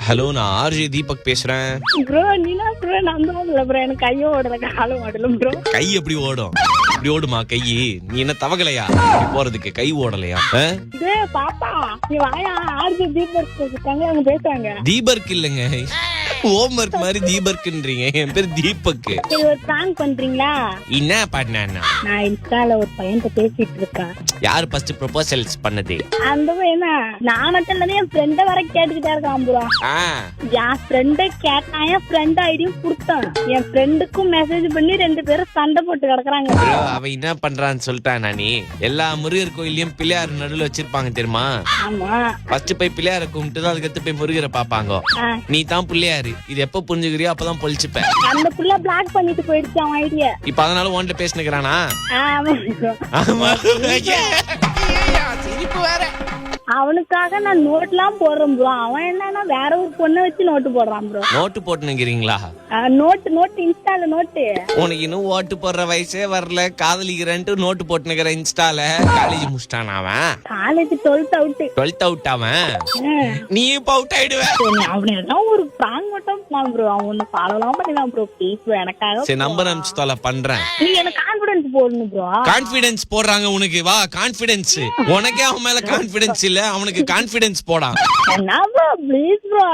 Hello, நான் RJ Deepak பேசுறேன். Bro நீனா bro நம்பல ப்ரோ, எனக்கு கையோ ஓடல காலும் ஓடல ப்ரோ. கை எப்படி ஓடும்? இப்படி ஓடுமா கை? நீ என்ன தவகலையா போறதுக்கு? கை ஓடலையா? இது பாப்பா நீ வாயா, ஆர்ஜி தீபக் இருக்காங்க, அவங்க பேசுறாங்க. தீபக் இல்லங்க, ஹோம்வொர்க் மாதிரி தீபக்ன்றீங்க. என் பேர் தீபக். சரி ஒரு பிராங்க் பண்றீங்களா? என்ன பண்ணா? நான் இன்ஸ்டால ஒரு பையன்கிட்ட பேசிட்டு இருக்கேன். யாரு ஃபர்ஸ்ட் ப்ரொபோசல்ஸ் பண்ணது? அந்த பையனா நான் மட்டும் இல்ல, என் ஃப்ரெண்ட வர கேட்டுக்கிட்டே இருக்கான் ப்ரோ. என் ஃப்ரெண்ட கேட்டான், என் ஃப்ரெண்ட் ஐடியும் கொடுத்தான். என் ஃப்ரெண்டுக்கும் மெசேஜ் பண்ணி 2 பேரும் சண்டை போட்டு கிடக்குறாங்க. அவன் என்ன பண்றான்னு சொல்லிட்டான். நானி எல்லா முருகர் கோயிலையும் பிள்ளையார் நடுவுல வச்சிருப்பாங்க தெரியுமா? ஆமா, ஃபர்ஸ்ட் போய் பிள்ளையார கும்பிட்டு அதுக்கு அடுத்து போய் முருகரை பாப்பாங்க. நீ தான் பிள்ளையாரு. இது எப்ப புரிஞ்சுக்கிறியோ அப்பதான் பொழிச்சுப்ப. அந்த புள்ள பிளாக் பண்ணிட்டு போயிடுச்சு அவன் ஐடியா. இப்ப அதனால உன்கிட்ட பேசினுக்கிறானா? சிரிப்பு வேற. அவனுக்காக நான் நோட்லாம் போடுறேன் ப்ரோ. அவன் என்னன்னா வேற ஒரு பொண்ணை வச்சு நோட்டு போடுறான் ப்ரோ. நோட்டு போட்டுனுங்கிறீங்களா? நோட்டு இன்ஸ்டால நோட்டு. உனக்கு இன்னும் ஓட்டு போடுற வயசே வரல, காதலிக்கிறேன்ட்டு நோட்டு போட்டுனுக்கிற இன்ஸ்டால. காலேஜ் முடிச்சிட்டான் அவன். College 12th out. 12th out அவன். நீ இப்ப அவுட் ஆயிடுவ. அவன் ஏதாவது ஒரு பிராங்க் மட்டும் பண்ணான் ப்ரோ. அவன் ஒன்னு ஃபாலோலாம் பண்ணிடலாம் ப்ரோ ப்ளீஸ் ப்ரோ, எனக்காக. சரி நம்பர் அனுப்பிச்சு தொலை, பண்றேன். நீ எனக்கு கான்ஃபிடன்ஸ் போடணும் ப்ரோ. கான்ஃபிடன்ஸ் போடுறாங்க உனக்கு? வா கான்ஃபிடன்ஸ். உனக்கே அவன் மேல கான்ஃபிடன்ஸ் இல்ல, அவனுக்கு கான்ஃபிடன்ஸ் போடா. என்ன ப்ரோ ப்ளீஸ் ப்ரோ.